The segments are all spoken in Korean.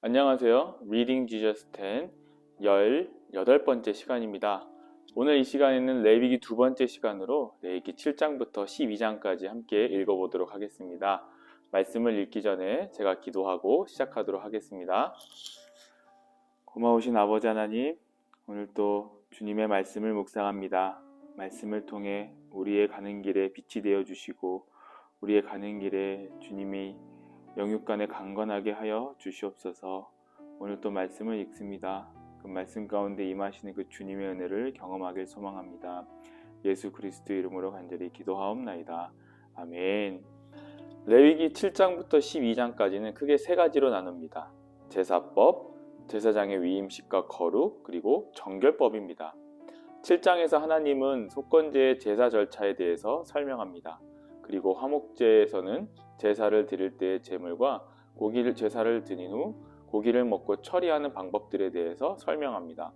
안녕하세요. Reading Jesus 10 18번째 시간입니다. 오늘 이 시간에는 레위기 두 번째 시간으로 레위기 7장부터 12장까지 함께 읽어보도록 하겠습니다. 말씀을 읽기 전에 제가 기도하고 시작하도록 하겠습니다. 고마우신 아버지 하나님, 오늘 또 주님의 말씀을 묵상합니다. 말씀을 통해 우리의 가는 길에 빛이 되어 주시고 우리의 가는 길에 주님이 영육간에 강건하게 하여 주시옵소서. 오늘 또 말씀을 읽습니다. 그 말씀 가운데 임하시는 그 주님의 은혜를 경험하길 소망합니다. 예수 그리스도 이름으로 간절히 기도하옵나이다. 아멘. 레위기 7장부터 12장까지는 크게 세 가지로 나눕니다. 제사법, 제사장의 위임식과 거룩, 그리고 정결법입니다. 7장에서 하나님은 속건제의 제사 절차에 대해서 설명합니다. 그리고 화목제에서는 제사를 드릴 때의 제물과 고기를 제사를 드린 후 고기를 먹고 처리하는 방법들에 대해서 설명합니다.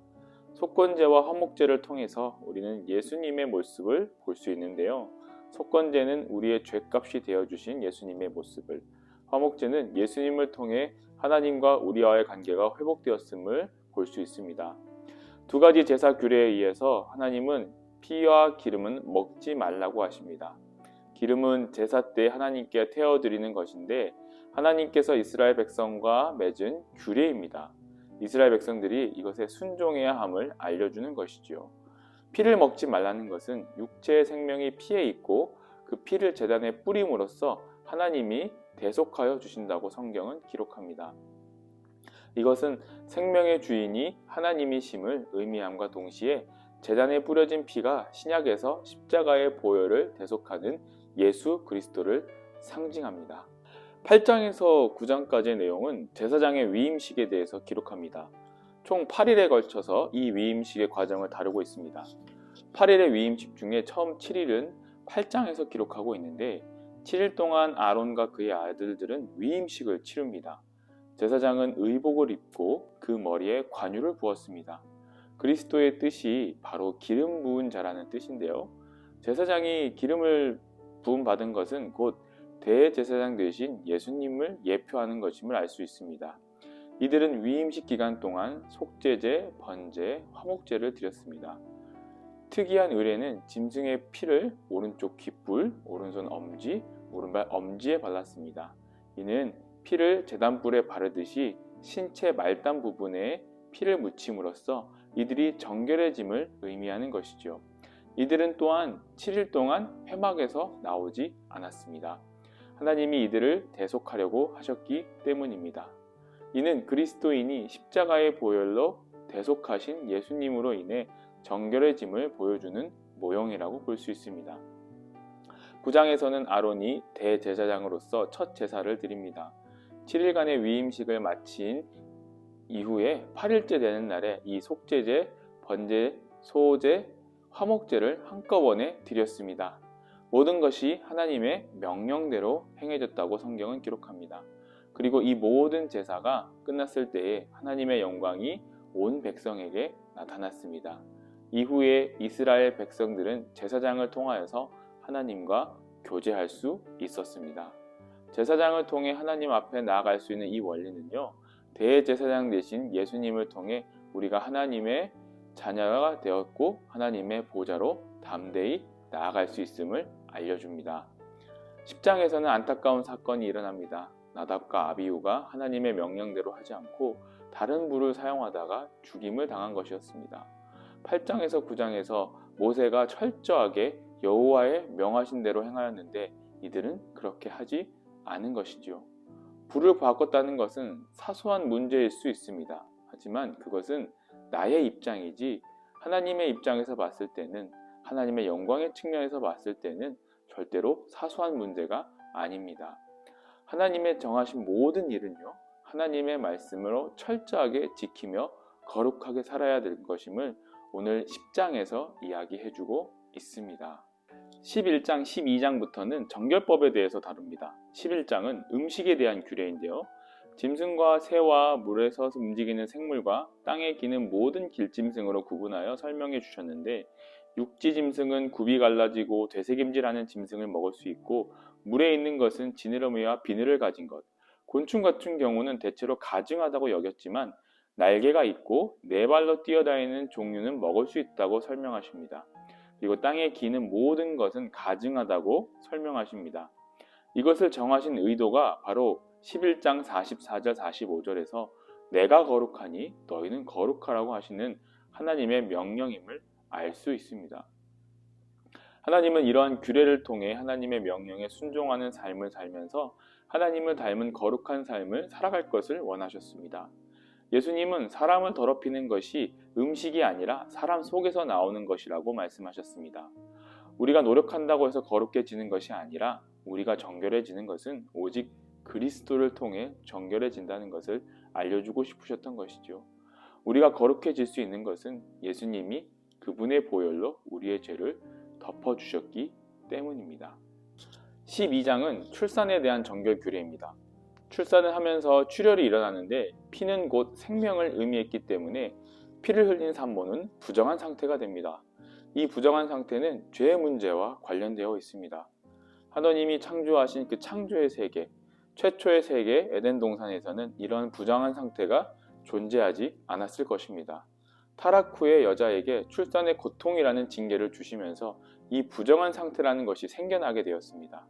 속건제와 화목제를 통해서 우리는 예수님의 모습을 볼 수 있는데요. 속건제는 우리의 죄값이 되어주신 예수님의 모습을, 화목제는 예수님을 통해 하나님과 우리와의 관계가 회복되었음을 볼 수 있습니다. 두 가지 제사 규례에 의해서 하나님은 피와 기름은 먹지 말라고 하십니다. 기름은 제사 때 하나님께 태워드리는 것인데 하나님께서 이스라엘 백성과 맺은 규례입니다. 이스라엘 백성들이 이것에 순종해야 함을 알려주는 것이지요. 피를 먹지 말라는 것은 육체의 생명이 피에 있고 그 피를 제단에 뿌림으로써 하나님이 대속하여 주신다고 성경은 기록합니다. 이것은 생명의 주인이 하나님이심을 의미함과 동시에 제단에 뿌려진 피가 신약에서 십자가의 보혈을 대속하는 예수 그리스도를 상징합니다. 8장에서 9장까지의 내용은 제사장의 위임식에 대해서 기록합니다. 총 8일에 걸쳐서 이 위임식의 과정을 다루고 있습니다. 8일의 위임식 중에 처음 7일은 8장에서 기록하고 있는데 7일 동안 아론과 그의 아들들은 위임식을 치릅니다. 제사장은 의복을 입고 그 머리에 관유를 부었습니다. 그리스도의 뜻이 바로 기름 부은 자라는 뜻인데요. 제사장이 기름을 부음받은 것은 곧 대제사장 되신 예수님을 예표하는 것임을 알 수 있습니다. 이들은 위임식 기간 동안 속죄제, 번제, 화목제를 드렸습니다. 특이한 의례는 짐승의 피를 오른쪽 귓불, 오른손 엄지, 오른발 엄지에 발랐습니다. 이는 피를 제단불에 바르듯이 신체 말단 부분에 피를 묻힘으로써 이들이 정결해짐을 의미하는 것이죠. 이들은 또한 7일 동안 회막에서 나오지 않았습니다. 하나님이 이들을 대속하려고 하셨기 때문입니다. 이는 그리스도인이 십자가의 보혈로 대속하신 예수님으로 인해 정결해짐을 보여주는 모형이라고 볼 수 있습니다. 9장에서는 아론이 대제사장으로서 첫 제사를 드립니다. 7일간의 위임식을 마친 이후에 8일째 되는 날에 이 속죄제, 번제, 소제, 화목제를 한꺼번에 드렸습니다. 모든 것이 하나님의 명령대로 행해졌다고 성경은 기록합니다. 그리고 이 모든 제사가 끝났을 때에 하나님의 영광이 온 백성에게 나타났습니다. 이후에 이스라엘 백성들은 제사장을 통하여서 하나님과 교제할 수 있었습니다. 제사장을 통해 하나님 앞에 나아갈 수 있는 이 원리는요, 대제사장 되신 예수님을 통해 우리가 하나님의 자녀가 되었고 하나님의 보좌로 담대히 나아갈 수 있음을 알려줍니다. 10장에서는 안타까운 사건이 일어납니다. 나답과 아비후가 하나님의 명령대로 하지 않고 다른 불을 사용하다가 죽임을 당한 것이었습니다. 8장에서 9장에서 모세가 철저하게 여호와의 명하신 대로 행하였는데 이들은 그렇게 하지 않은 것이지요. 불을 바꿨다는 것은 사소한 문제일 수 있습니다. 하지만 그것은 나의 입장이지 하나님의 입장에서 봤을 때는, 하나님의 영광의 측면에서 봤을 때는 절대로 사소한 문제가 아닙니다. 하나님의 정하신 모든 일은요, 하나님의 말씀으로 철저하게 지키며 거룩하게 살아야 될 것임을 오늘 10장에서 이야기해주고 있습니다. 11장, 12장부터는 정결법에 대해서 다룹니다. 11장은 음식에 대한 규례인데요. 짐승과 새와 물에서 움직이는 생물과 땅에 기는 모든 길짐승으로 구분하여 설명해 주셨는데, 육지 짐승은 굽이 갈라지고 되새김질하는 짐승을 먹을 수 있고, 물에 있는 것은 지느러미와 비늘을 가진 것, 곤충 같은 경우는 대체로 가증하다고 여겼지만 날개가 있고 네 발로 뛰어다니는 종류는 먹을 수 있다고 설명하십니다. 그리고 땅에 기는 모든 것은 가증하다고 설명하십니다. 이것을 정하신 의도가 바로 11장 44절 45절에서 내가 거룩하니 너희는 거룩하라고 하시는 하나님의 명령임을 알 수 있습니다. 하나님은 이러한 규례를 통해 하나님의 명령에 순종하는 삶을 살면서 하나님을 닮은 거룩한 삶을 살아갈 것을 원하셨습니다. 예수님은 사람을 더럽히는 것이 음식이 아니라 사람 속에서 나오는 것이라고 말씀하셨습니다. 우리가 노력한다고 해서 거룩해지는 것이 아니라 우리가 정결해지는 것은 오직 그리스도를 통해 정결해진다는 것을 알려주고 싶으셨던 것이죠. 우리가 거룩해질 수 있는 것은 예수님이 그분의 보혈로 우리의 죄를 덮어주셨기 때문입니다. 12장은 출산에 대한 정결 규례입니다. 출산을 하면서 출혈이 일어나는데 피는 곧 생명을 의미했기 때문에 피를 흘린 산모는 부정한 상태가 됩니다. 이 부정한 상태는 죄의 문제와 관련되어 있습니다. 하나님이 창조하신 그 창조의 세계, 최초의 세계 에덴 동산에서는 이런 부정한 상태가 존재하지 않았을 것입니다. 타락 후에 여자에게 출산의 고통이라는 징계를 주시면서 이 부정한 상태라는 것이 생겨나게 되었습니다.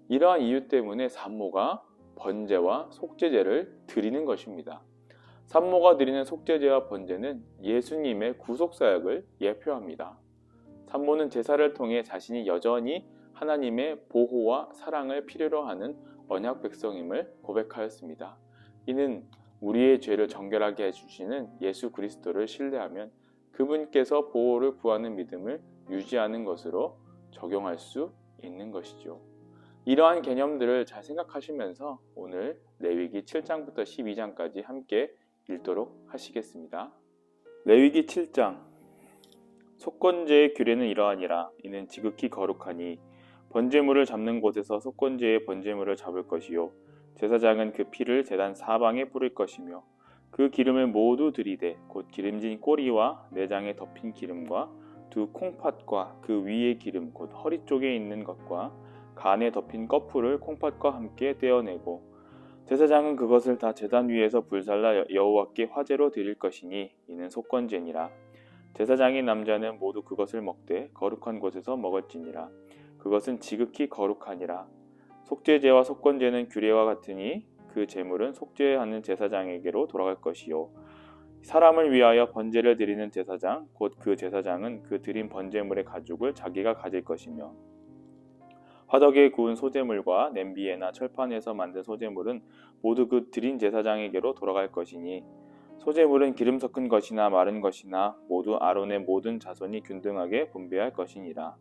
이러한 이유 때문에 산모가 번제와 속죄제를 드리는 것입니다. 산모가 드리는 속죄제와 번제는 예수님의 구속사역을 예표합니다. 산모는 제사를 통해 자신이 여전히 하나님의 보호와 사랑을 필요로 하는 언약 백성임을 고백하였습니다. 이는 우리의 죄를 정결하게 해주시는 예수 그리스도를 신뢰하면 그분께서 보호를 구하는 믿음을 유지하는 것으로 적용할 수 있는 것이죠. 이러한 개념들을 잘 생각하시면서 오늘 레위기 7장부터 12장까지 함께 읽도록 하시겠습니다. 레위기 7장 속건제의 규례는 이러하니라. 이는 지극히 거룩하니 번제물을 잡는 곳에서 속건제의 번제물을 잡을 것이요 제사장은 그 피를 제단 사방에 뿌릴 것이며 그 기름을 모두 들이되 곧 기름진 꼬리와 내장에 덮인 기름과 두 콩팥과 그 위의 기름 곧 허리 쪽에 있는 것과 간에 덮인 꺼풀을 콩팥과 함께 떼어내고 제사장은 그것을 다 제단 위에서 불살라 여호와께 화제로 드릴 것이니 이는 속건제니라. 제사장의 남자는 모두 그것을 먹되 거룩한 곳에서 먹을지니라. 그것은 지극히 거룩하니라. 속죄제와 속건제는 규례와 같으니 그 제물은 속죄하는 제사장에게로 돌아갈 것이요 사람을 위하여 번제를 드리는 제사장 곧 그 제사장은 그 드린 번제물의 가죽을 자기가 가질 것이며 화덕에 구운 소제물과 냄비에나 철판에서 만든 소제물은 모두 그 드린 제사장에게로 돌아갈 것이니 소제물은 기름 섞은 것이나 마른 것이나 모두 아론의 모든 자손이 균등하게 분배할 것이니라.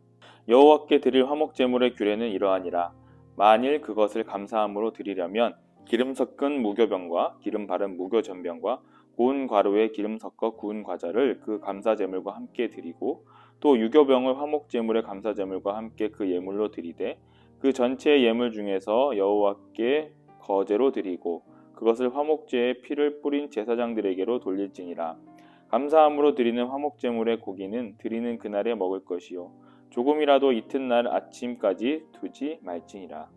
여호와께 드릴 화목제물의 규례는 이러하니라. 만일 그것을 감사함으로 드리려면 기름 섞은 무교병과 기름 바른 무교전병과 고운 과루에 기름 섞어 구운 과자를 그 감사제물과 함께 드리고 또 유교병을 화목제물의 감사제물과 함께 그 예물로 드리되 그 전체 예물 중에서 여호와께 거제로 드리고 그것을 화목제의 피를 뿌린 제사장들에게로 돌릴지니라. 감사함으로 드리는 화목제물의 고기는 드리는 그날에 먹을 것이요 조금이라도 이튿날 아침까지 두지 말지니라.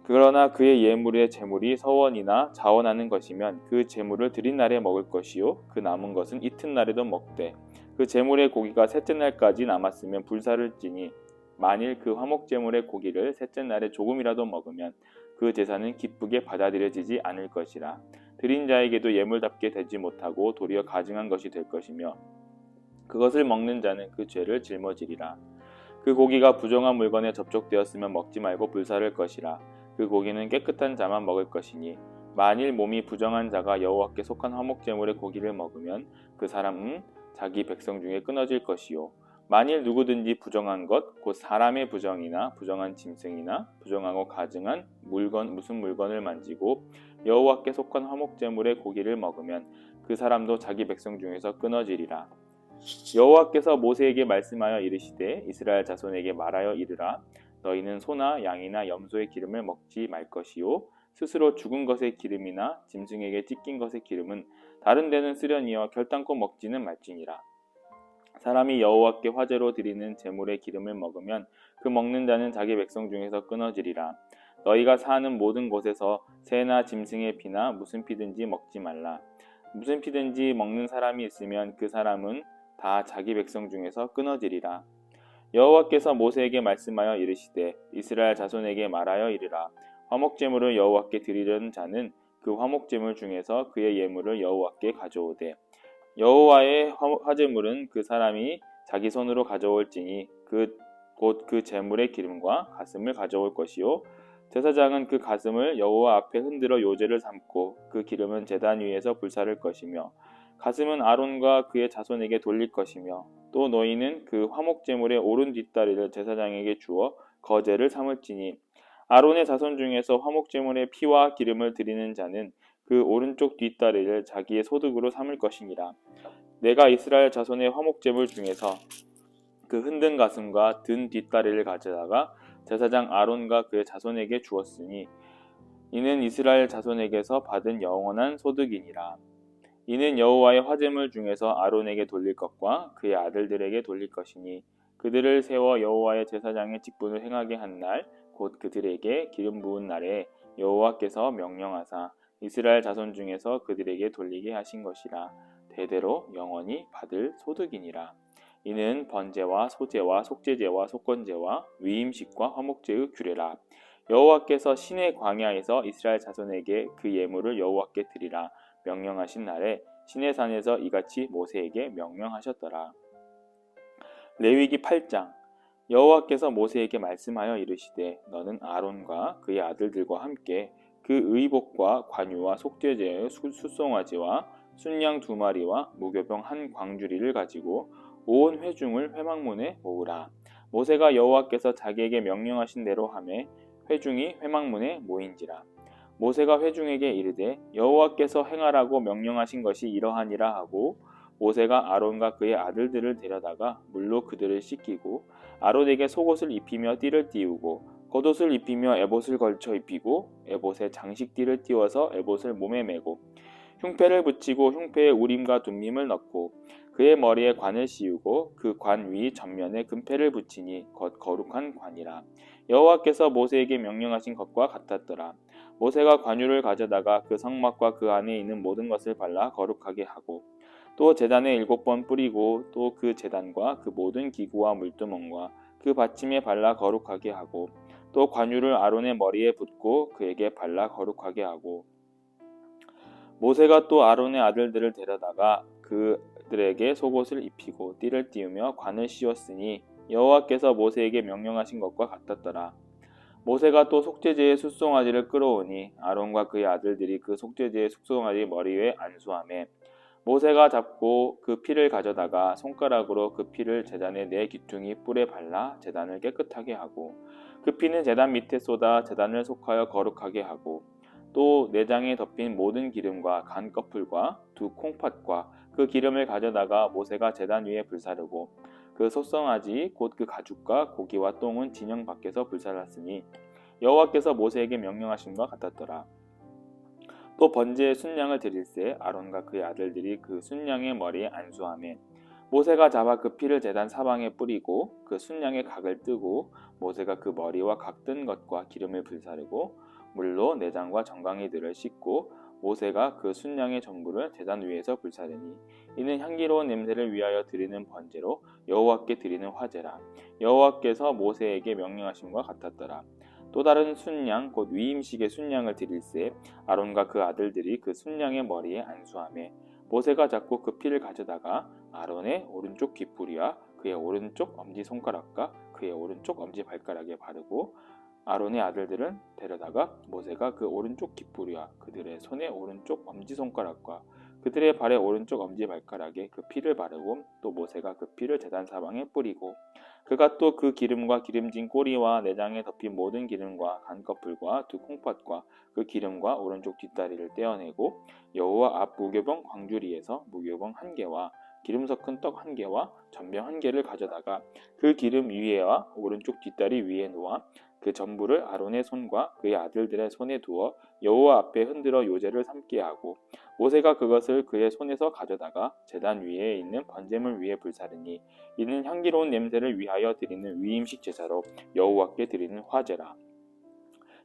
그러나 그의 예물의 제물이 서원이나 자원하는 것이면 그 제물을 드린 날에 먹을 것이요 그 남은 것은 이튿날에도 먹되 그 제물의 고기가 셋째 날까지 남았으면 불사를 찌니 만일 그 화목제물의 고기를 셋째 날에 조금이라도 먹으면 그 제사는 기쁘게 받아들여지지 않을 것이라. 드린 자에게도 예물답게 되지 못하고 도리어 가증한 것이 될 것이며 그것을 먹는 자는 그 죄를 짊어지리라. 그 고기가 부정한 물건에 접촉되었으면 먹지 말고 불사를 것이라. 그 고기는 깨끗한 자만 먹을 것이니 만일 몸이 부정한 자가 여호와께 속한 화목제물의 고기를 먹으면 그 사람은 자기 백성 중에 끊어질 것이요 만일 누구든지 부정한 것 곧 사람의 부정이나 부정한 짐승이나 부정하고 가증한 무슨 물건을 만지고 여호와께 속한 화목제물의 고기를 먹으면 그 사람도 자기 백성 중에서 끊어지리라. 여호와께서 모세에게 말씀하여 이르시되 이스라엘 자손에게 말하여 이르라. 너희는 소나 양이나 염소의 기름을 먹지 말 것이요 스스로 죽은 것의 기름이나 짐승에게 찢긴 것의 기름은 다른 데는 쓰려니와 결단코 먹지는 말지니라. 사람이 여호와께 화제로 드리는 제물의 기름을 먹으면 그 먹는 자는 자기 백성 중에서 끊어지리라. 너희가 사는 모든 곳에서 새나 짐승의 피나 무슨 피든지 먹지 말라. 무슨 피든지 먹는 사람이 있으면 그 사람은 다 자기 백성 중에서 끊어지리라. 여호와께서 모세에게 말씀하여 이르시되 이스라엘 자손에게 말하여 이르라. 화목제물을 여호와께 드리려는 자는 그 화목제물 중에서 그의 예물을 여호와께 가져오되 여호와의 화제물은 그 사람이 자기 손으로 가져올지니 곧 그 제물의 기름과 가슴을 가져올 것이요 제사장은 그 가슴을 여호와 앞에 흔들어 요제를 삼고 그 기름은 제단 위에서 불사를 것이며 가슴은 아론과 그의 자손에게 돌릴 것이며 또 너희는 그 화목제물의 오른 뒷다리를 제사장에게 주어 거제를 삼을지니 아론의 자손 중에서 화목제물의 피와 기름을 드리는 자는 그 오른쪽 뒷다리를 자기의 소득으로 삼을 것이니라. 내가 이스라엘 자손의 화목제물 중에서 그 흔든 가슴과 든 뒷다리를 가져다가 제사장 아론과 그의 자손에게 주었으니 이는 이스라엘 자손에게서 받은 영원한 소득이니라. 이는 여호와의 화제물 중에서 아론에게 돌릴 것과 그의 아들들에게 돌릴 것이니 그들을 세워 여호와의 제사장의 직분을 행하게 한 날 곧 그들에게 기름 부은 날에 여호와께서 명령하사 이스라엘 자손 중에서 그들에게 돌리게 하신 것이라. 대대로 영원히 받을 소득이니라. 이는 번제와 소제와 속죄제와 속건제와 위임식과 화목제의 규례라. 여호와께서 시내 광야에서 이스라엘 자손에게 그 예물을 여호와께 드리라 명령하신 날에 시내산에서 이같이 모세에게 명령하셨더라. 레위기 8장. 여호와께서 모세에게 말씀하여 이르시되 너는 아론과 그의 아들들과 함께 그 의복과 관유와 속죄제의 숫송아지와 순양 2마리와 무교병 1광주리를 가지고 온 회중을 회막문에 모으라. 모세가 여호와께서 자기에게 명령하신 대로 하매 회중이 회막문에 모인지라. 모세가 회중에게 이르되 여호와께서 행하라고 명령하신 것이 이러하니라 하고 모세가 아론과 그의 아들들을 데려다가 물로 그들을 씻기고 아론에게 속옷을 입히며 띠를 띠우고 겉옷을 입히며 에봇을 걸쳐 입히고 에봇에 장식띠를 띠워서 에봇을 몸에 메고 흉패를 붙이고 흉패에 우림과 둠밈을 넣고 그의 머리에 관을 씌우고 그 관 위 전면에 금패를 붙이니 거룩한 관이라. 여호와께서 모세에게 명령하신 것과 같았더라. 모세가 관유를 가져다가 그 성막과 그 안에 있는 모든 것을 발라 거룩하게 하고 또 제단에 7번 뿌리고 또 그 제단과 그 모든 기구와 물두멍과 그 받침에 발라 거룩하게 하고 또 관유를 아론의 머리에 붓고 그에게 발라 거룩하게 하고 모세가 또 아론의 아들들을 데려다가 그들에게 속옷을 입히고 띠를 띠우며 관을 씌웠으니 여호와께서 모세에게 명령하신 것과 같았더라. 모세가 또 속죄제의 숫송아지를 끌어오니 아론과 그의 아들들이 그 속죄제의 숫송아지 머리 위에 안수하매 모세가 잡고 그 피를 가져다가 손가락으로 그 피를 제단의 4귀퉁이 뿔에 발라 제단을 깨끗하게 하고 그 피는 제단 밑에 쏟아 제단을 속하여 거룩하게 하고 또 내장에 덮인 모든 기름과 간 꺼풀과 2 콩팥과 그 기름을 가져다가 모세가 제단 위에 불사르고 그 소성아지 곧 그 가죽과 고기와 똥은 진영 밖에서 불살랐으니 여호와께서 모세에게 명령하신 것 같았더라. 또 번제의 순양을 드릴새 아론과 그의 아들들이 그 순양의 머리에 안수하매 모세가 잡아 그 피를 제단 사방에 뿌리고 그 순양의 각을 뜨고 모세가 그 머리와 각 뜬 것과 기름을 불사르고 물로 내장과 정강이들을 씻고 모세가 그 순양의 전부를 제단 위에서 불사르니 이는 향기로운 냄새를 위하여 드리는 번제로 여호와께 드리는 화제라. 여호와께서 모세에게 명령하심과 같았더라. 또 다른 순양 곧 위임식의 순양을 드릴새 아론과 그 아들들이 그 순양의 머리에 안수하매 모세가 잡고 그 피를 가져다가 아론의 오른쪽 귓불이와 그의 오른쪽 엄지손가락과 그의 오른쪽 엄지발가락에 바르고 아론의 아들들은 데려다가 모세가 그 오른쪽 귓불이와 그들의 손의 오른쪽 엄지손가락과 그들의 발의 오른쪽 엄지발가락에 그 피를 바르고 또 모세가 그 피를 제단 사방에 뿌리고 그가 또 그 기름과 기름진 꼬리와 내장에 덮인 모든 기름과 간꺼풀과 2 콩팥과 그 기름과 오른쪽 뒷다리를 떼어내고 여호와 앞 무교병 광주리에서 무교병 1개와 기름 섞은 떡 1개와 전병 1개를 가져다가 그 기름 위에와 오른쪽 뒷다리 위에 놓아 그 전부를 아론의 손과 그의 아들들의 손에 두어 여호와 앞에 흔들어 요제를 삼게 하고 모세가 그것을 그의 손에서 가져다가 제단 위에 있는 번제물 위에 불사르니 이는 향기로운 냄새를 위하여 드리는 위임식 제사로 여호와께 드리는 화제라.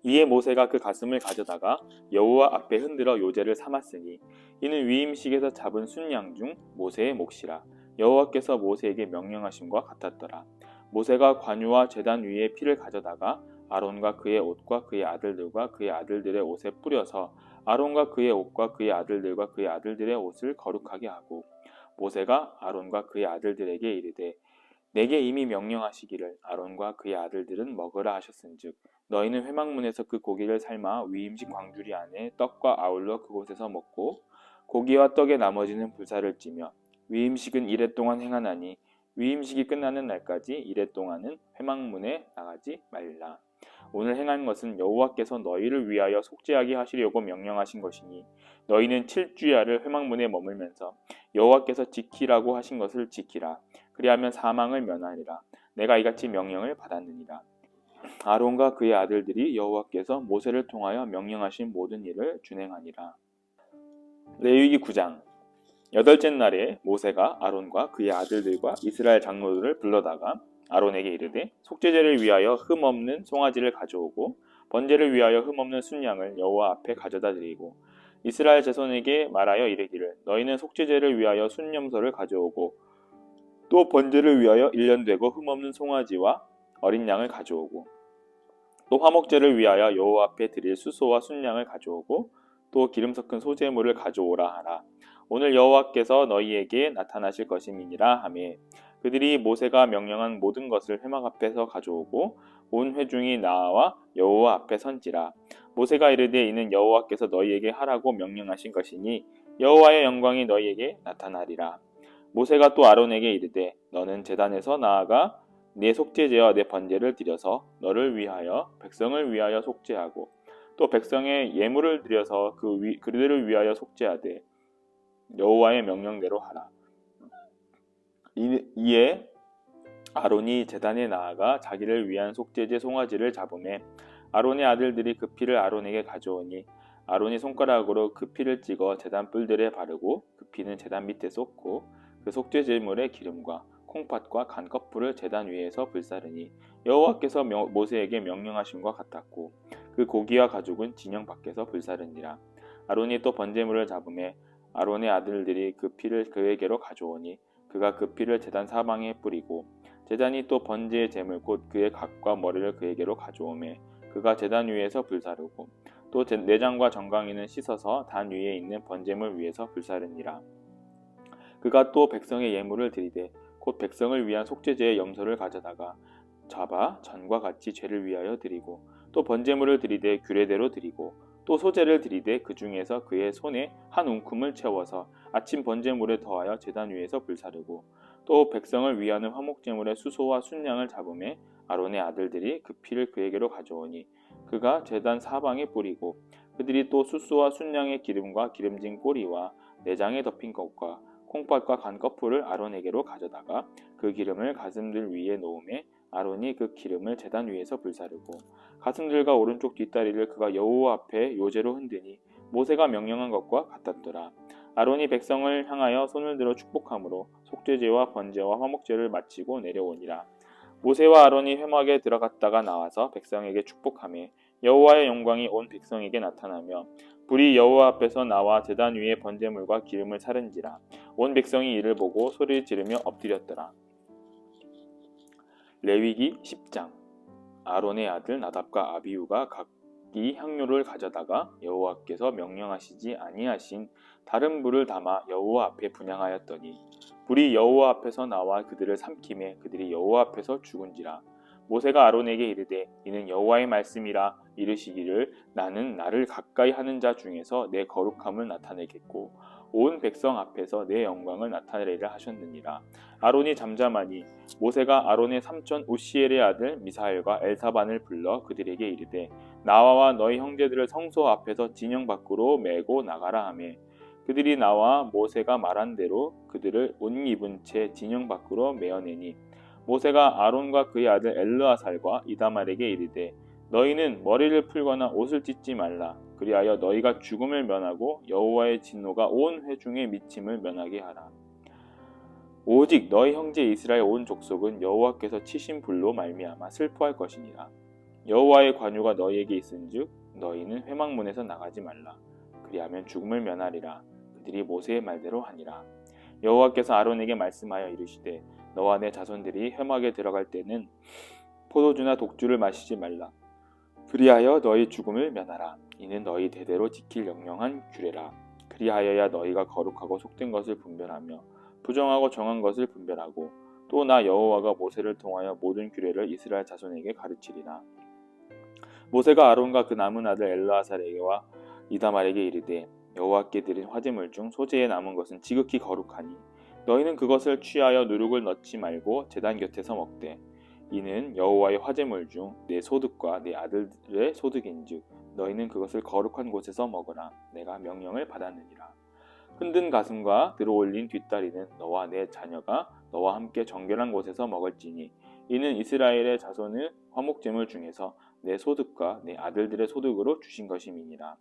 이에 모세가 그 가슴을 가져다가 여호와 앞에 흔들어 요제를 삼았으니 이는 위임식에서 잡은 순양 중 모세의 몫이라. 여호와께서 모세에게 명령하심과 같았더라. 모세가 관유와 제단 위에 피를 가져다가 아론과 그의 옷과 그의 아들들과 그의 아들들의 옷에 뿌려서 아론과 그의 옷과 그의 아들들과 그의 아들들의 옷을 거룩하게 하고 모세가 아론과 그의 아들들에게 이르되 내게 이미 명령하시기를 아론과 그의 아들들은 먹으라 하셨은즉 너희는 회막문에서 그 고기를 삶아 위임식 광주리 안에 떡과 아울러 그곳에서 먹고 고기와 떡의 나머지는 불사를 찌며 위임식은 이레 동안 행하나니 위임식이 끝나는 날까지 이레 동안은 회막문에 나가지 말라. 오늘 행한 것은 여호와께서 너희를 위하여 속죄하게 하시려고 명령하신 것이니 너희는 7주야를 회막문에 머물면서 여호와께서 지키라고 하신 것을 지키라. 그리하면 사망을 면하리라. 내가 이같이 명령을 받았느니라. 아론과 그의 아들들이 여호와께서 모세를 통하여 명령하신 모든 일을 준행하니라. 레위기 9장. 여덟째 날에 모세가 아론과 그의 아들들과 이스라엘 장로들을 불러다가 아론에게 이르되 속죄제를 위하여 흠없는 송아지를 가져오고 번제를 위하여 흠없는 순양을 여호와 앞에 가져다 드리고 이스라엘 자손에게 말하여 이르기를 너희는 속죄제를 위하여 순염소를 가져오고 또 번제를 위하여 1년 되고 흠없는 송아지와 어린 양을 가져오고 또 화목제를 위하여 여호와 앞에 드릴 수소와 순양을 가져오고 또 기름 섞은 소제물을 가져오라 하라. 오늘 여호와께서 너희에게 나타나실 것임이니라 하매 그들이 모세가 명령한 모든 것을 회막 앞에서 가져오고 온 회중이 나와 여호와 앞에 선지라. 모세가 이르되 이는 여호와께서 너희에게 하라고 명령하신 것이니 여호와의 영광이 너희에게 나타나리라. 모세가 또 아론에게 이르되 너는 제단에서 나아가 내 속죄제와 내 번제를 드려서 너를 위하여 백성을 위하여 속죄하고 또 백성의 예물을 드려서 그들을 위하여 속죄하되 여호와의 명령대로 하라. 이에 아론이 제단에 나아가 자기를 위한 속죄제 송아지를 잡으매 아론의 아들들이 그 피를 아론에게 가져오니 아론이 손가락으로 그 피를 찍어 제단 뿔들에 바르고 그 피는 제단 밑에 쏟고 그 속죄제물의 기름과 콩팥과 간 껍풀을 제단 위에서 불사르니 여호와께서 모세에게 명령하심과 같았고 그 고기와 가죽은 진영 밖에서 불사르니라. 아론이 또 번제물을 잡으매 아론의 아들들이 그 피를 그에게로 가져오니 그가 그 피를 제단 사방에 뿌리고 제단이 또 번제의 제물 곧 그의 각과 머리를 그에게로 가져오매 그가 제단 위에서 불사르고 또 내장과 정강이는 씻어서 단 위에 있는 번제물 위에서 불사르니라. 그가 또 백성의 예물을 드리되 곧 백성을 위한 속죄제의 염소를 가져다가 잡아 전과 같이 죄를 위하여 드리고 또 번제물을 드리되 규례대로 드리고 또 소제를 드리되 그 중에서 그의 손에 한 움큼을 채워서 아침 번제물에 더하여 제단 위에서 불사르고 또 백성을 위하는 화목제물의 수소와 순양을 잡음에 아론의 아들들이 그 피를 그에게로 가져오니 그가 제단 사방에 뿌리고 그들이 또 수소와 순양의 기름과 기름진 꼬리와 내장에 덮인 것과 콩팥과 간 껍풀을 아론에게로 가져다가 그 기름을 가슴들 위에 놓음에 아론이 그 기름을 제단 위에서 불사르고 가슴들과 오른쪽 뒷다리를 그가 여호와 앞에 요제로 흔드니 모세가 명령한 것과 같았더라. 아론이 백성을 향하여 손을 들어 축복함으로 속죄제와 번제와 화목제를 마치고 내려오니라. 모세와 아론이 회막에 들어갔다가 나와서 백성에게 축복하며 여호와의 영광이 온 백성에게 나타나며 불이 여호와 앞에서 나와 제단 위에 번제물과 기름을 사른지라. 온 백성이 이를 보고 소리를 지르며 엎드렸더라. 레위기 10장. 아론의 아들 나답과 아비후가 각기 향료를 가져다가 여호와께서 명령하시지 아니하신 다른 불을 담아 여호와 앞에 분향하였더니 불이 여호와 앞에서 나와 그들을 삼키매 그들이 여호와 앞에서 죽은지라. 모세가 아론에게 이르되 이는 여호와의 말씀이라. 이르시기를 나는 나를 가까이 하는 자 중에서 내 거룩함을 나타내겠고 온 백성 앞에서 내 영광을 나타내리라 하셨느니라. 아론이 잠잠하니 모세가 아론의 삼촌 우시엘의 아들 미사엘과 엘사반을 불러 그들에게 이르되 나와 너희 형제들을 성소 앞에서 진영 밖으로 메고 나가라 하매 그들이 나와 모세가 말한 대로 그들을 옷 입은 채 진영 밖으로 메어내니 모세가 아론과 그의 아들 엘르아살과 이다말에게 이르되 너희는 머리를 풀거나 옷을 찢지 말라. 그리하여 너희가 죽음을 면하고 여호와의 진노가 온 회중의 미침을 면하게 하라. 오직 너희 형제 이스라엘 온 족속은 여호와께서 치신 불로 말미암아 슬퍼할 것이니라. 여호와의 관유가 너희에게 있은즉 너희는 회막문에서 나가지 말라. 그리하면 죽음을 면하리라. 그들이 모세의 말대로 하니라. 여호와께서 아론에게 말씀하여 이르시되 너와 내 자손들이 회막에 들어갈 때는 포도주나 독주를 마시지 말라. 그리하여 너희 죽음을 면하라. 이는 너희 대대로 지킬 영영한 규례라. 그리하여야 너희가 거룩하고 속된 것을 분별하며 부정하고 정한 것을 분별하고 또 나 여호와가 모세를 통하여 모든 규례를 이스라엘 자손에게 가르치리라. 모세가 아론과 그 남은 아들 엘르아살에게와 이다말에게 이르되 여호와께 드린 화제물 중 소재에 남은 것은 지극히 거룩하니 너희는 그것을 취하여 누룩을 넣지 말고 제단 곁에서 먹되 이는 여호와의 화제물 중 내 소득과 내 아들들의 소득인즉 너희는 그것을 거룩한 곳에서 먹으라. 내가 명령을 받았느니라. 흔든 가슴과 들어올린 뒷다리는 너와 내 자녀가 너와 함께 정결한 곳에서 먹을지니 이는 이스라엘의 자손의 화목제물 중에서 내 소득과 내 아들들의 소득으로 주신 것임이니라.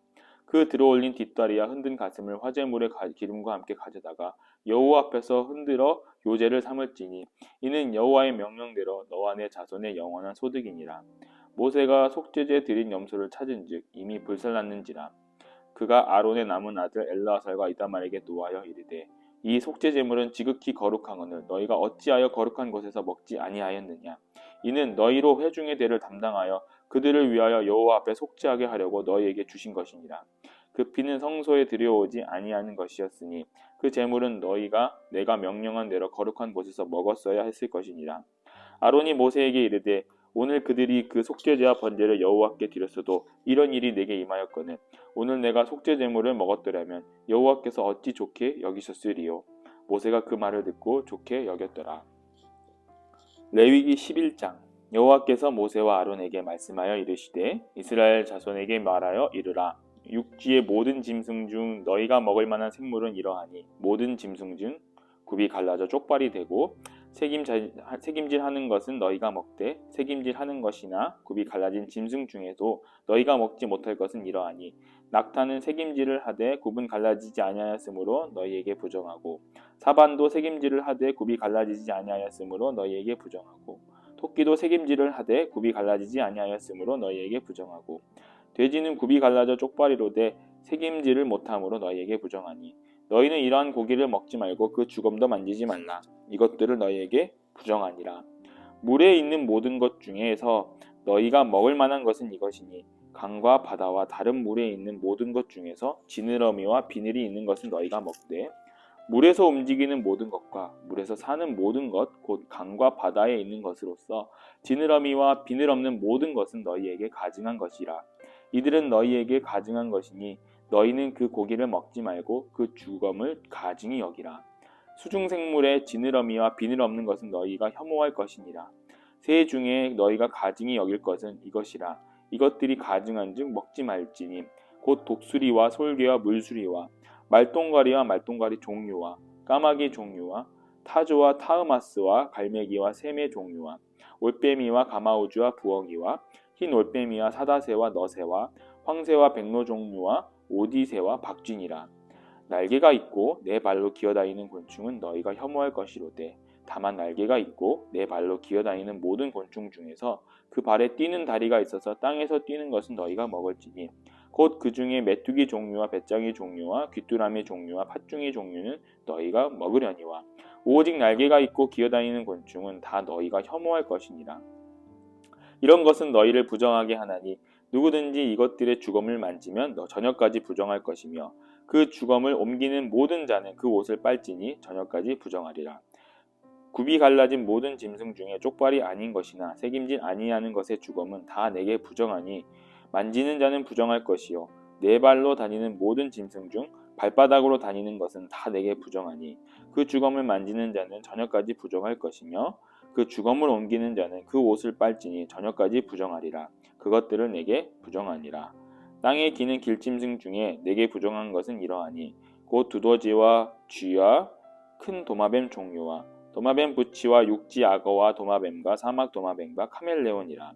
그 들어올린 뒷다리와 흔든 가슴을 화제물의 기름과 함께 가져다가 여호와 앞에서 흔들어 요제를 삼을지니 이는 여호와의 명령대로 너와 내 자손의 영원한 소득이니라. 모세가 속죄제 드린 염소를 찾은즉 이미 불살랐는지라. 그가 아론의 남은 아들 엘르아살과 이다말에게 노하여 이르되 이 속죄제물은 지극히 거룩하거늘 너희가 어찌하여 거룩한 곳에서 먹지 아니하였느냐. 이는 너희로 회중의 대를 담당하여 그들을 위하여 여호와 앞에 속죄하게 하려고 너희에게 주신 것이니라. 그 피는 성소에 들여오지 아니하는 것이었으니 그 제물은 너희가 내가 명령한 대로 거룩한 곳에서 먹었어야 했을 것이니라. 아론이 모세에게 이르되 오늘 그들이 그 속죄제와 번제를 여호와께 드렸어도 이런 일이 내게 임하였거늘 오늘 내가 속죄 제물을 먹었더라면 여호와께서 어찌 좋게 여기셨으리요. 모세가 그 말을 듣고 좋게 여겼더라. 레위기 11장. 여호와께서 모세와 아론에게 말씀하여 이르시되 이스라엘 자손에게 말하여 이르라. 육지의 모든 짐승 중 너희가 먹을 만한 생물은 이러하니 모든 짐승 중 굽이 갈라져 쪽발이 되고 색임질하는 것은 너희가 먹되 색임질하는 것이나 굽이 갈라진 짐승 중에도 너희가 먹지 못할 것은 이러하니 낙타는 색임질을 하되 굽은 갈라지지 아니하였으므로 너희에게 부정하고 사반도 색임질을 하되 굽이 갈라지지 아니하였으므로 너희에게 부정하고 토끼도 색임질을 하되 굽이 갈라지지 아니하였으므로 너희에게 부정하고 돼지는 굽이 갈라져 쪽발이로되 색임질을 못함으로 너희에게 부정하니 너희는 이러한 고기를 먹지 말고 그 주검도 만지지 말라. 이것들을 너희에게 부정하니라. 물에 있는 모든 것 중에서 너희가 먹을 만한 것은 이것이니 강과 바다와 다른 물에 있는 모든 것 중에서 지느러미와 비늘이 있는 것은 너희가 먹되 물에서 움직이는 모든 것과 물에서 사는 모든 것 곧 강과 바다에 있는 것으로서 지느러미와 비늘 없는 모든 것은 너희에게 가증한 것이라. 이들은 너희에게 가증한 것이니 너희는 그 고기를 먹지 말고 그 주검을 가증히 여기라. 수중생물의 지느러미와 비늘 없는 것은 너희가 혐오할 것이니라. 새 중에 너희가 가증히 여길 것은 이것이라. 이것들이 가증한즉 먹지 말지니 곧 독수리와 솔개와 물수리와 말똥가리와 말똥가리 종류와 까마귀 종류와 타조와 타흐마스와 갈매기와 샘의 종류와 올빼미와 가마우주와 부엉이와 흰 올빼미와 사다새와 너새와 황새와 백로 종류와 오디새와 박쥐니라. 날개가 있고 네 발로 기어다니는 곤충은 너희가 혐오할 것이로되 다만 날개가 있고 네 발로 기어다니는 모든 곤충 중에서 그 발에 뛰는 다리가 있어서 땅에서 뛰는 것은 너희가 먹을지니 곧 그 중에 메뚜기 종류와 배짱이 종류와 귀뚜라미 종류와 팥중이 종류는 너희가 먹으려니와 오직 날개가 있고 기어다니는 곤충은 다 너희가 혐오할 것이니라. 이런 것은 너희를 부정하게 하나니 누구든지 이것들의 주검을 만지면 너 저녁까지 부정할 것이며 그 주검을 옮기는 모든 자는 그 옷을 빨지니 저녁까지 부정하리라. 굽이 갈라진 모든 짐승 중에 쪽발이 아닌 것이나 색임질 아니하는 것의 주검은 다 내게 부정하니 만지는 자는 부정할 것이요 네 발로 다니는 모든 짐승 중 발바닥으로 다니는 것은 다 내게 부정하니 그 주검을 만지는 자는 저녁까지 부정할 것이며 그 주검을 옮기는 자는 그 옷을 빨지니 저녁까지 부정하리라. 그것들을 내게 부정하니라. 땅에 기는 길짐승 중에 내게 부정한 것은 이러하니 곧 두더지와 쥐와 큰 도마뱀 종류와 도마뱀 부치와 육지 악어와 도마뱀과 사막 도마뱀과 카멜레온이라.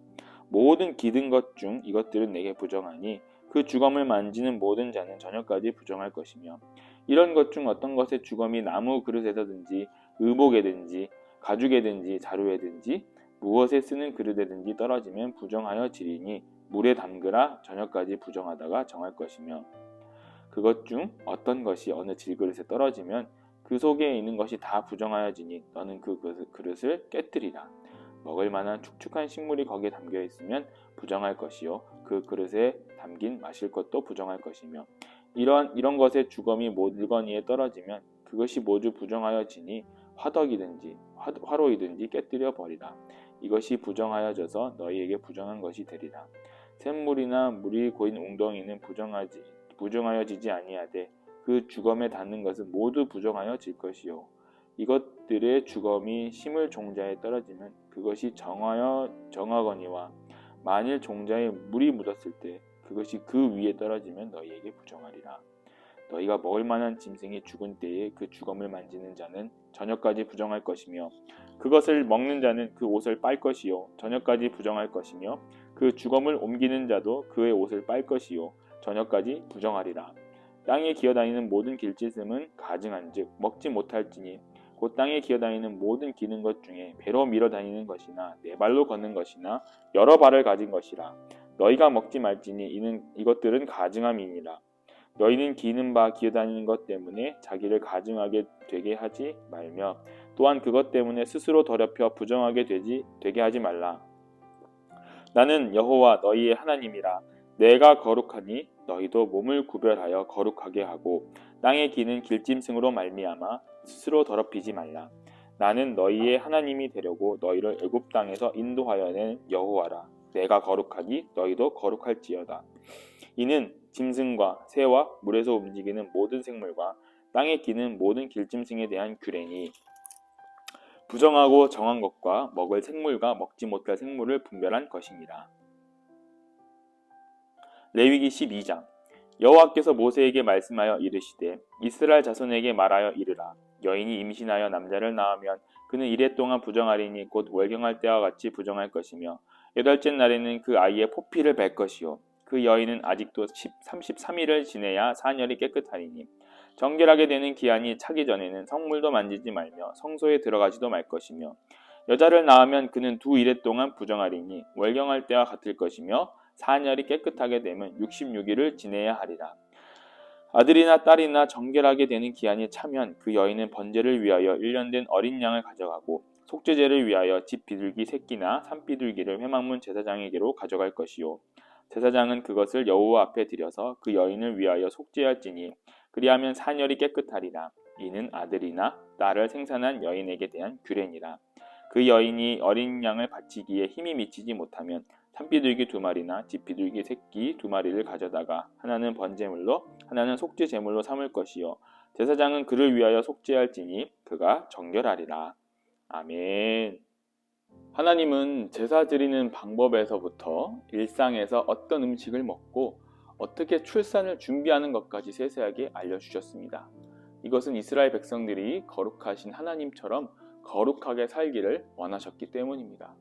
모든 기든 것 중 이것들은 내게 부정하니 그 주검을 만지는 모든 자는 저녁까지 부정할 것이며 이런 것 중 어떤 것의 주검이 나무 그릇에서든지 의복에든지 가죽에든지 자루에든지 무엇에 쓰는 그릇에든지 떨어지면 부정하여 지리니 물에 담그라 저녁까지 부정하다가 정할 것이며 그것 중 어떤 것이 어느 질그릇에 떨어지면 그 속에 있는 것이 다 부정하여지니 너는 그 그릇을 깨뜨리라. 먹을 만한 축축한 식물이 거기에 담겨 있으면 부정할 것이요 그 그릇에 담긴 마실 것도 부정할 것이며 이런 것의 주검이 물건위에 떨어지면 그것이 모두 부정하여지니 화덕이든지 화로이든지 깨뜨려 버리라. 이것이 부정하여져서 너희에게 부정한 것이 되리라. 샘물이나 물이 고인 웅덩이는 부정하여지지 아니하되 그 주검에 닿는 것은 모두 부정하여질 것이요 이것들의 주검이 심을 종자에 떨어지면 그것이 정하거니와 만일 종자에 물이 묻었을 때 그것이 그 위에 떨어지면 너희에게 부정하리라. 너희가 먹을 만한 짐승이 죽은 때에 그 주검을 만지는 자는 저녁까지 부정할 것이며 그것을 먹는 자는 그 옷을 빨 것이요 저녁까지 부정할 것이며 그 주검을 옮기는 자도 그의 옷을 빨 것이요 저녁까지 부정하리라. 땅에 기어다니는 모든 길짐승은 가증한즉 먹지 못할지니 곧 땅에 기어다니는 모든 기는 것 중에 배로 밀어다니는 것이나 네 발로 걷는 것이나 여러 발을 가진 것이라. 너희가 먹지 말지니 이것들은 가증함이니라. 너희는 기는 바 기어다니는 것 때문에 자기를 가증하게 되게 하지 말며 또한 그것 때문에 스스로 더럽혀 부정하게 되게 하지 말라. 나는 여호와 너희의 하나님이라. 내가 거룩하니 너희도 몸을 구별하여 거룩하게 하고 땅에 기는 길짐승으로 말미암아 스스로 더럽히지 말라. 나는 너희의 하나님이 되려고 너희를 애굽 땅에서 인도하여 낸 여호와라. 내가 거룩하니 너희도 거룩할지어다. 이는 짐승과 새와 물에서 움직이는 모든 생물과 땅에 기는 모든 길짐승에 대한 규례니 부정하고 정한 것과 먹을 생물과 먹지 못할 생물을 분별한 것이니라. 레위기 12장 여호와께서 모세에게 말씀하여 이르시되 이스라엘 자손에게 말하여 이르라. 여인이 임신하여 남자를 낳으면 그는 이레 동안 부정하리니 곧 월경할 때와 같이 부정할 것이며 여덟째 날에는 그 아이의 포피를 뵐 것이요 그 여인은 아직도 33일을 지내야 사녀리 깨끗하리니 정결하게 되는 기한이 차기 전에는 성물도 만지지 말며 성소에 들어가지도 말 것이며 여자를 낳으면 그는 2일에 동안 부정하리니 월경할 때와 같을 것이며 사녀리 깨끗하게 되면 66일을 지내야 하리라. 아들이나 딸이나 정결하게 되는 기한이 차면 그 여인은 번제를 위하여 1년 된 어린 양을 가져가고 속죄제를 위하여 집 비둘기 새끼나 산비둘기를 회막문 제사장에게로 가져갈 것이요 제사장은 그것을 여호와 앞에 드려서 그 여인을 위하여 속죄할지니 그리하면 사녀리 깨끗하리라. 이는 아들이나 딸을 생산한 여인에게 대한 규례니라. 그 여인이 어린 양을 바치기에 힘이 미치지 못하면 산비둘기 2마리나 집비둘기 새끼 2마리를 가져다가 하나는 번제물로 하나는 속죄제물로 삼을 것이요 제사장은 그를 위하여 속죄할지니 그가 정결하리라. 아멘. 하나님은 제사 드리는 방법에서부터 일상에서 어떤 음식을 먹고 어떻게 출산을 준비하는 것까지 세세하게 알려주셨습니다. 이것은 이스라엘 백성들이 거룩하신 하나님처럼 거룩하게 살기를 원하셨기 때문입니다.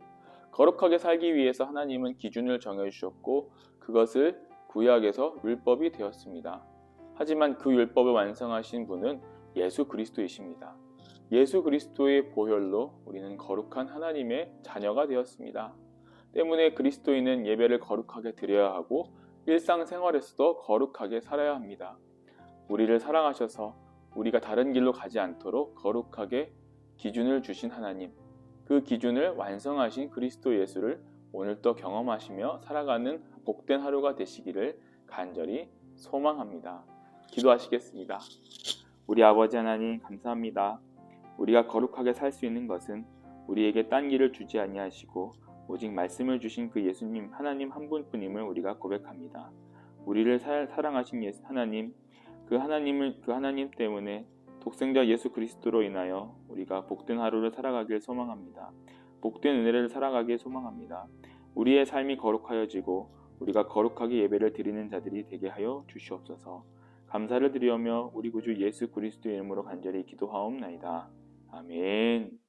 거룩하게 살기 위해서 하나님은 기준을 정해주셨고 그것을 구약에서 율법이 되었습니다. 하지만 그 율법을 완성하신 분은 예수 그리스도이십니다. 예수 그리스도의 보혈로 우리는 거룩한 하나님의 자녀가 되었습니다. 때문에 그리스도인은 예배를 거룩하게 드려야 하고 일상생활에서도 거룩하게 살아야 합니다. 우리를 사랑하셔서 우리가 다른 길로 가지 않도록 거룩하게 기준을 주신 하나님, 그 기준을 완성하신 그리스도 예수를 오늘도 경험하시며 살아가는 복된 하루가 되시기를 간절히 소망합니다. 기도하시겠습니다. 우리 아버지 하나님 감사합니다. 우리가 거룩하게 살 수 있는 것은 우리에게 딴 길을 주지 아니하시고 오직 말씀을 주신 그 예수님 하나님 한 분뿐임을 우리가 고백합니다. 우리를 사랑하신 하나님, 그 하나님 때문에 독생자 예수 그리스도로 인하여 우리가 복된 하루를 살아가길 소망합니다. 복된 은혜를 살아가길 소망합니다. 우리의 삶이 거룩하여지고 우리가 거룩하게 예배를 드리는 자들이 되게 하여 주시옵소서. 감사를 드리오며 우리 구주 예수 그리스도의 이름으로 간절히 기도하옵나이다. 아멘.